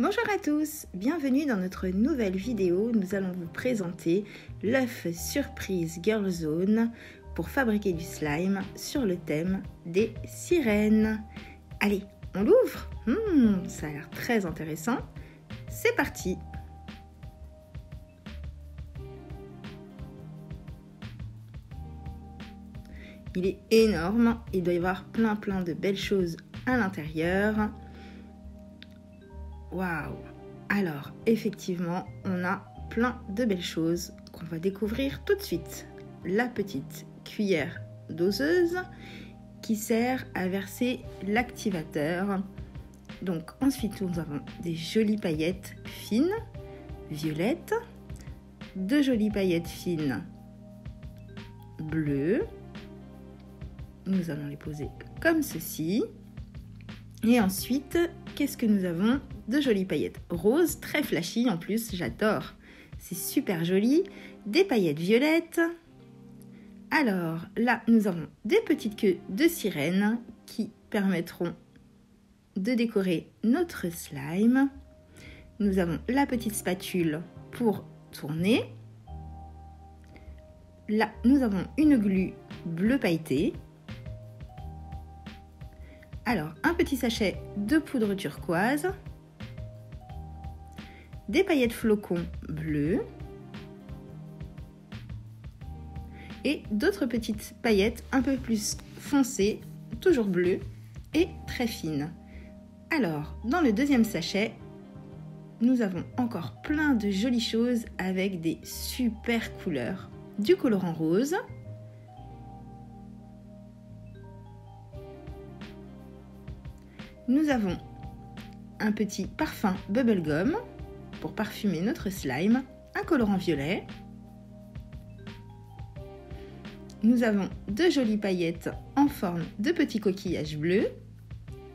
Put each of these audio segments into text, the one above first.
Bonjour à tous, bienvenue dans notre nouvelle vidéo. Nous allons vous présenter l'œuf surprise Girl Zone pour fabriquer du slime sur le thème des sirènes. Allez, on l'ouvre? Ça a l'air très intéressant. C'est parti! Il est énorme, il doit y avoir plein de belles choses à l'intérieur. Waouh! Alors, effectivement, on a plein de belles choses qu'on va découvrir tout de suite. La petite cuillère doseuse qui sert à verser l'activateur. Donc, ensuite, nous avons des jolies paillettes fines, violettes, deux jolies paillettes fines bleues. Nous allons les poser comme ceci. Et ensuite, qu'est-ce que nous avons? De jolies paillettes roses, très flashy en plus, j'adore. C'est super joli. Des paillettes violettes. Alors là, nous avons des petites queues de sirène qui permettront de décorer notre slime. Nous avons la petite spatule pour tourner. Là, nous avons une glu bleu pailleté. Alors, un petit sachet de poudre turquoise, des paillettes flocons bleues et d'autres petites paillettes un peu plus foncées, toujours bleues et très fines. Alors, dans le deuxième sachet, nous avons encore plein de jolies choses avec des super couleurs. Du colorant rose, nous avons un petit parfum bubblegum pour parfumer notre slime, un colorant violet. Nous avons deux jolies paillettes en forme de petits coquillages bleus.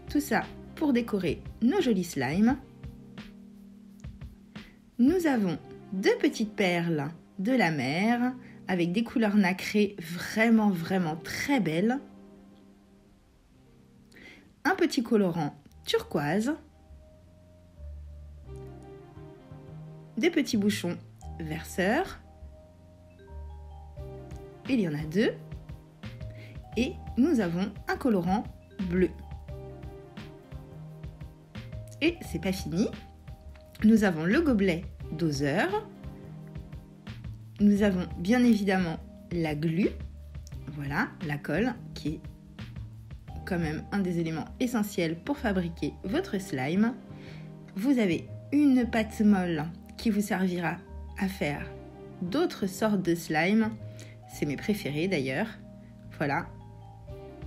Tout ça pour décorer nos jolis slimes. Nous avons deux petites perles de la mer avec des couleurs nacrées vraiment très belles. Un petit colorant turquoise, des petits bouchons verseurs, il y en a deux, et nous avons un colorant bleu. Et c'est pas fini, nous avons le gobelet doseur, nous avons bien évidemment la glu, voilà, la colle qui est quand même un des éléments essentiels pour fabriquer votre slime. Vous avez une pâte molle qui vous servira à faire d'autres sortes de slime. C'est mes préférés d'ailleurs. Voilà,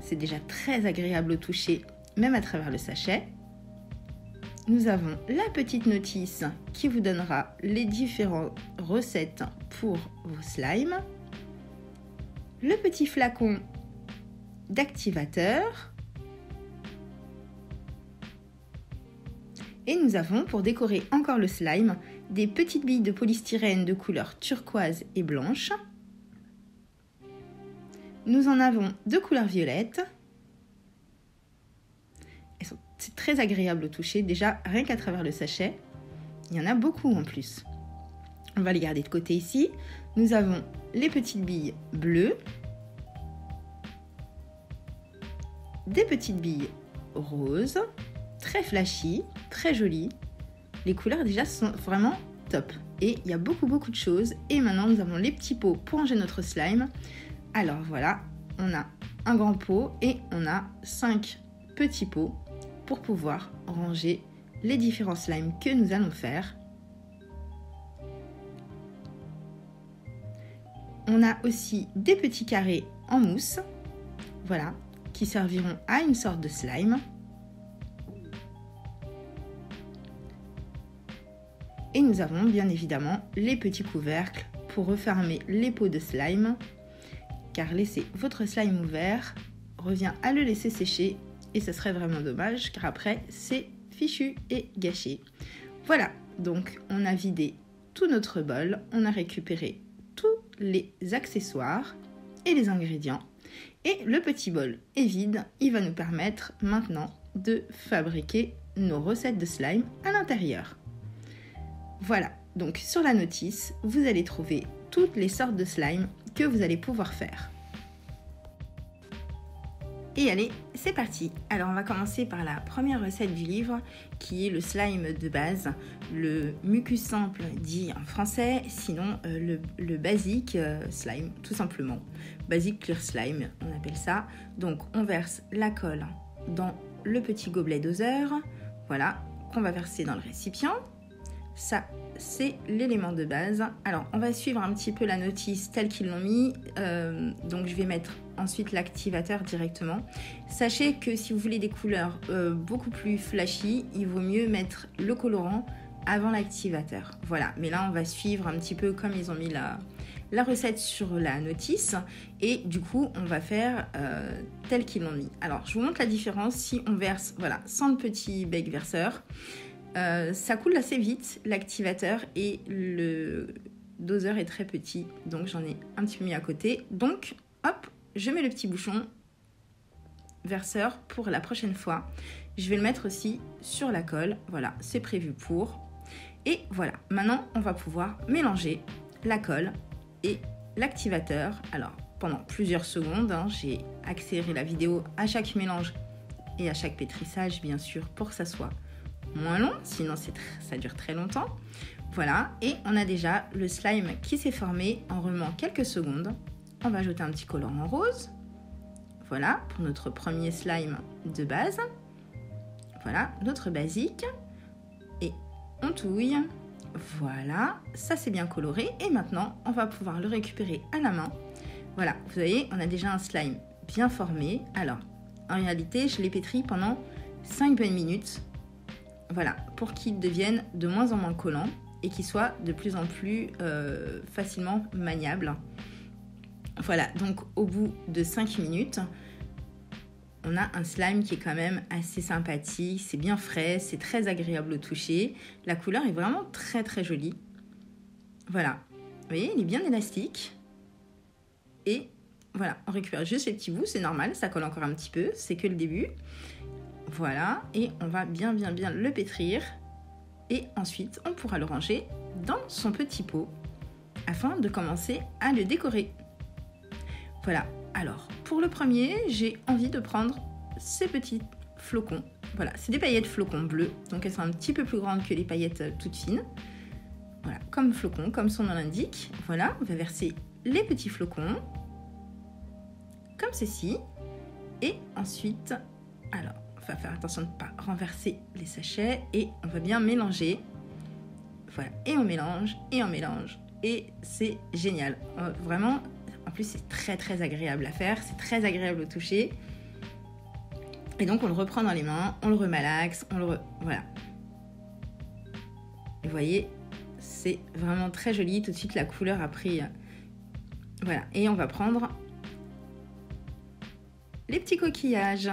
c'est déjà très agréable au toucher, même à travers le sachet. Nous avons la petite notice qui vous donnera les différentes recettes pour vos slimes. Le petit flacon d'activateur. Et nous avons, pour décorer encore le slime, des petites billes de polystyrène de couleur turquoise et blanche. Nous en avons de couleur violette. C'est très agréable au toucher, déjà rien qu'à travers le sachet. Il y en a beaucoup en plus. On va les garder de côté ici. Nous avons les petites billes bleues. Des petites billes roses, très flashy, très jolies. Les couleurs déjà sont vraiment top. Et il y a beaucoup de choses. Et maintenant, nous avons les petits pots pour ranger notre slime. Alors voilà, on a un grand pot et on a 5 petits pots pour pouvoir ranger les différents slimes que nous allons faire. On a aussi des petits carrés en mousse. Voilà, qui serviront à une sorte de slime. Et nous avons bien évidemment les petits couvercles pour refermer les pots de slime, car laisser votre slime ouvert revient à le laisser sécher et ce serait vraiment dommage car après c'est fichu et gâché. Voilà, donc on a vidé tout notre bol, on a récupéré tous les accessoires et les ingrédients. Et le petit bol est vide, il va nous permettre maintenant de fabriquer nos recettes de slime à l'intérieur. Voilà, donc sur la notice, vous allez trouver toutes les sortes de slime que vous allez pouvoir faire. Et allez, c'est parti. Alors on va commencer par la première recette du livre qui est le slime de base, le mucus simple dit en français, sinon le basique slime tout simplement. Basic clear slime, on appelle ça. Donc on verse la colle dans le petit gobelet doseur, voilà, qu'on va verser dans le récipient. Ça, c'est l'élément de base. Alors, on va suivre un petit peu la notice telle qu'ils l'ont mis. Donc, je vais mettre ensuite l'activateur directement. Sachez que si vous voulez des couleurs beaucoup plus flashy, il vaut mieux mettre le colorant avant l'activateur. Voilà, mais là, on va suivre un petit peu comme ils ont mis la recette sur la notice. Et du coup, on va faire tel qu'ils l'ont mis. Alors, je vous montre la différence. Si on verse, voilà, sans le petit bec verseur, ça coule assez vite, l'activateur, et le doseur est très petit, donc j'en ai un petit peu mis à côté. Donc, hop, je mets le petit bouchon verseur pour la prochaine fois. Je vais le mettre aussi sur la colle, voilà, c'est prévu pour. Et voilà, maintenant, on va pouvoir mélanger la colle et l'activateur. Alors, pendant plusieurs secondes, hein, j'ai accéléré la vidéo à chaque mélange et à chaque pétrissage, bien sûr, pour que ça soit moins long, sinon ça dure très longtemps. Voilà, et on a déjà le slime qui s'est formé en remuant quelques secondes. On va ajouter un petit colorant rose. Voilà, pour notre premier slime de base. Voilà, notre basique. Et on touille. Voilà, ça c'est bien coloré. Et maintenant, on va pouvoir le récupérer à la main. Voilà, vous voyez, on a déjà un slime bien formé. Alors, en réalité, je l'ai pétri pendant 5 bonnes minutes. Voilà, pour qu'il devienne de moins en moins collant et qu'il soit de plus en plus facilement maniable. Voilà, donc au bout de 5 minutes, on a un slime qui est quand même assez sympathique, c'est bien frais, c'est très agréable au toucher. La couleur est vraiment très très jolie. Voilà, vous voyez, il est bien élastique. Et voilà, on récupère juste les petits bouts, c'est normal, ça colle encore un petit peu, c'est que le début. Voilà, et on va bien le pétrir. Et ensuite, on pourra le ranger dans son petit pot afin de commencer à le décorer. Voilà, alors pour le premier, j'ai envie de prendre ces petits flocons. Voilà, c'est des paillettes flocons bleus, donc elles sont un petit peu plus grandes que les paillettes toutes fines. Voilà, comme flocons, comme son nom l'indique. Voilà, on va verser les petits flocons, comme ceci. Et ensuite, alors, on va faire attention de ne pas renverser les sachets et on va bien mélanger. Voilà, et on mélange, et c'est génial. Vraiment, en plus c'est très très agréable à faire, c'est très agréable au toucher. Et donc on le reprend dans les mains, on le remalaxe, voilà. Vous voyez, c'est vraiment très joli, tout de suite la couleur a pris... Voilà, et on va prendre les petits coquillages.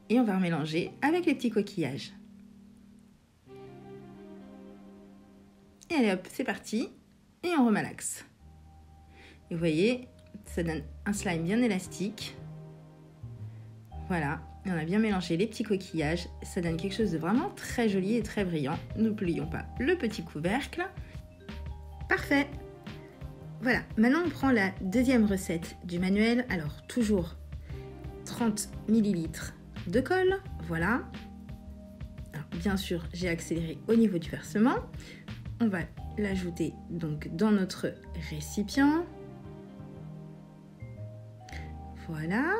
Et on va remélanger avec les petits coquillages. Et allez hop, c'est parti. Et on remalaxe. Et vous voyez, ça donne un slime bien élastique. Voilà, et on a bien mélangé les petits coquillages. Ça donne quelque chose de vraiment très joli et très brillant. N'oublions pas le petit couvercle. Parfait. Voilà, maintenant on prend la deuxième recette du manuel. Alors, toujours 30 ml de colle, voilà. Alors, bien sûr, j'ai accéléré au niveau du versement. On va l'ajouter donc dans notre récipient. Voilà.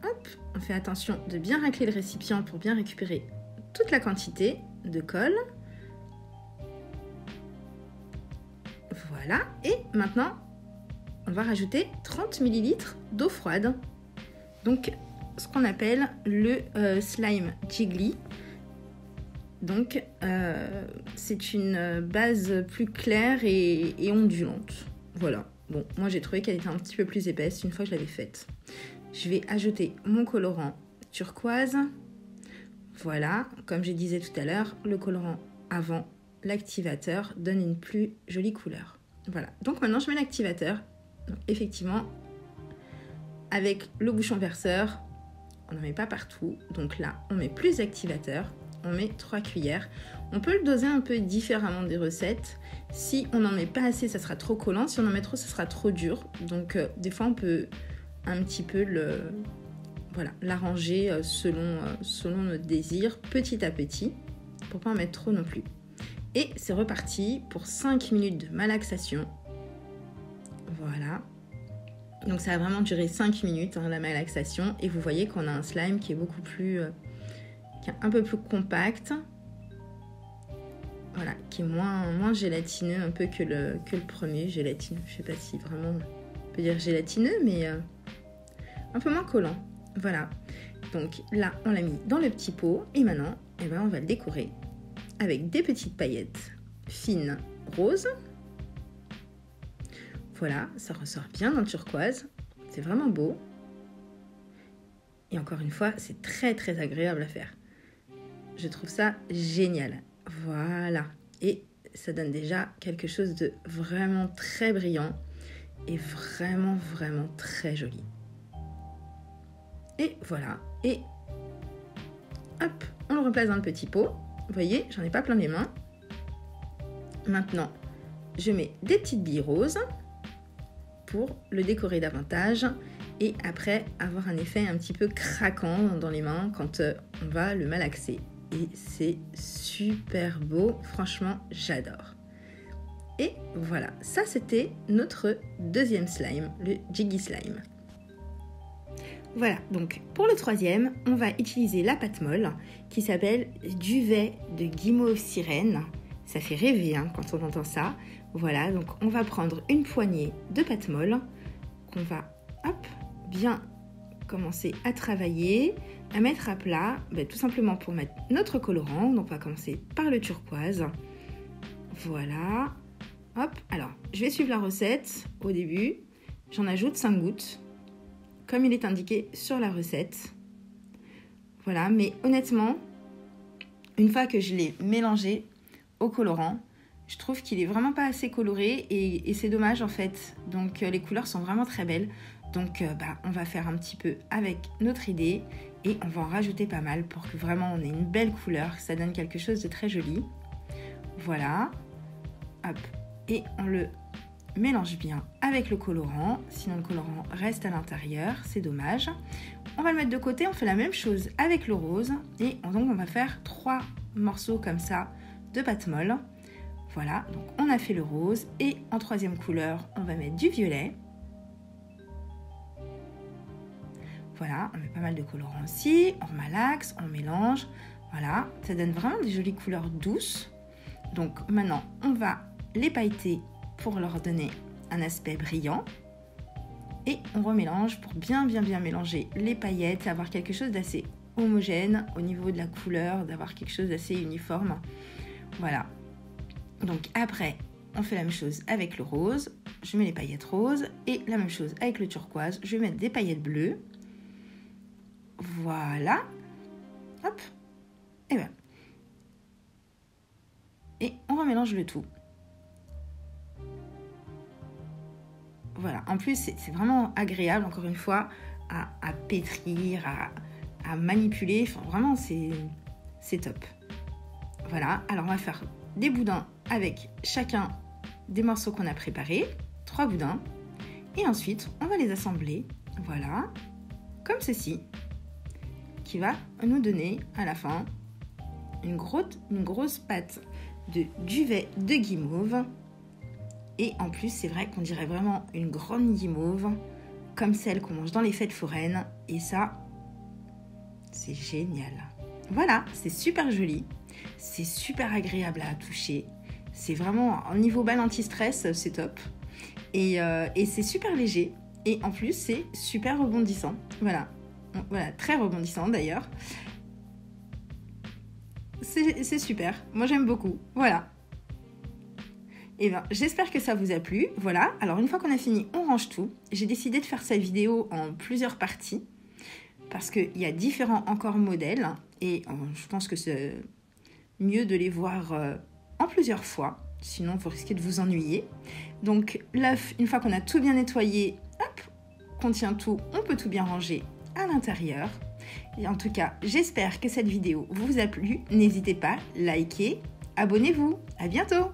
Hop, on fait attention de bien racler le récipient pour bien récupérer toute la quantité de colle. Voilà. Et maintenant, on va rajouter 30 ml d'eau froide. Donc, ce qu'on appelle le slime jiggly. Donc, c'est une base plus claire et ondulante. Voilà. Bon, moi j'ai trouvé qu'elle était un petit peu plus épaisse une fois que je l'avais faite. Je vais ajouter mon colorant turquoise. Voilà, comme je disais tout à l'heure, le colorant avant l'activateur donne une plus jolie couleur. Voilà, donc maintenant je mets l'activateur. Donc, effectivement, avec le bouchon verseur, on n'en met pas partout. Donc là, on met plus d'activateur, on met 3 cuillères. On peut le doser un peu différemment des recettes. Si on n'en met pas assez, ça sera trop collant. Si on en met trop, ça sera trop dur. Donc des fois, on peut un petit peu l'arranger selon notre désir, petit à petit, pour pas en mettre trop non plus. Et c'est reparti pour 5 minutes de malaxation. Voilà. Donc ça a vraiment duré 5 minutes, la malaxation. Et vous voyez qu'on a un slime qui est beaucoup plus... qui est un peu plus compact. Voilà, qui est moins gélatineux un peu que le premier gélatineux. Je sais pas si vraiment on peut dire gélatineux, mais un peu moins collant. Voilà. Donc là, on l'a mis dans le petit pot. Et maintenant, on va le décorer avec des petites paillettes fines roses. Voilà, ça ressort bien dans le turquoise. C'est vraiment beau. Et encore une fois, c'est très très agréable à faire. Je trouve ça génial. Voilà. Et ça donne déjà quelque chose de vraiment très brillant et vraiment vraiment très joli. Et voilà. Et hop, on le replace dans le petit pot. Vous voyez, j'en ai pas plein les mains. Maintenant, je mets des petites billes roses pour le décorer davantage et après avoir un effet un petit peu craquant dans les mains quand on va le malaxer. Et c'est super beau, franchement, j'adore. Et voilà, ça c'était notre deuxième slime, le Jiggy Slime. Voilà, donc pour le troisième, on va utiliser la pâte molle qui s'appelle Duvet de Guimauve Sirène. Ça fait rêver quand on entend ça. Voilà, donc on va prendre une poignée de pâte molle qu'on va bien commencer à travailler, à mettre à plat, tout simplement pour mettre notre colorant. Donc on va commencer par le turquoise. Voilà. Hop, alors je vais suivre la recette au début. J'en ajoute 5 gouttes, comme il est indiqué sur la recette. Voilà, mais honnêtement, une fois que je l'ai mélangé au colorant, je trouve qu'il est vraiment pas assez coloré et c'est dommage en fait. Donc les couleurs sont vraiment très belles. Donc on va faire un petit peu avec notre idée et on va en rajouter pas mal pour que vraiment on ait une belle couleur, que ça donne quelque chose de très joli. Voilà. Hop. Et on le mélange bien avec le colorant, sinon le colorant reste à l'intérieur, c'est dommage. On va le mettre de côté, on fait la même chose avec le rose et donc on va faire 3 morceaux comme ça de pâte molle. Voilà, donc on a fait le rose et en troisième couleur, on va mettre du violet. Voilà, on met pas mal de colorants aussi, on remalaxe, on mélange. Voilà, ça donne vraiment des jolies couleurs douces. Donc maintenant, on va les pailleter pour leur donner un aspect brillant. Et on remélange pour bien mélanger les paillettes, avoir quelque chose d'assez homogène au niveau de la couleur, d'avoir quelque chose d'assez uniforme. Voilà. Donc après, on fait la même chose avec le rose. Je mets les paillettes roses et la même chose avec le turquoise. Je vais mettre des paillettes bleues. Voilà. Hop. Et voilà. Et on remélange le tout. Voilà. En plus, c'est vraiment agréable, encore une fois, à pétrir, à manipuler. Enfin, vraiment, c'est top. Voilà. Alors, on va faire des boudins avec chacun des morceaux qu'on a préparés. 3 boudins. Et ensuite, on va les assembler. Voilà. Comme ceci. Qui va nous donner à la fin une grosse pâte de duvet de guimauve. Et en plus, c'est vrai qu'on dirait vraiment une grande guimauve, comme celle qu'on mange dans les fêtes foraines. Et ça, c'est génial. Voilà, c'est super joli. C'est super agréable à toucher. C'est vraiment, au niveau balle anti-stress, c'est top. Et c'est super léger. Et en plus, c'est super rebondissant. Voilà, très rebondissant d'ailleurs. C'est super. Moi, j'aime beaucoup. Voilà. Et j'espère que ça vous a plu. Voilà. Alors, une fois qu'on a fini, on range tout. J'ai décidé de faire cette vidéo en plusieurs parties parce qu'il y a différents encore modèles et je pense que c'est mieux de les voir en plusieurs fois. Sinon, vous risquez de vous ennuyer. Donc, l'œuf, une fois qu'on a tout bien nettoyé, hop, contient tout. On peut tout bien ranger à l'intérieur. Et en tout cas, j'espère que cette vidéo vous a plu. N'hésitez pas, likez, abonnez-vous. À bientôt!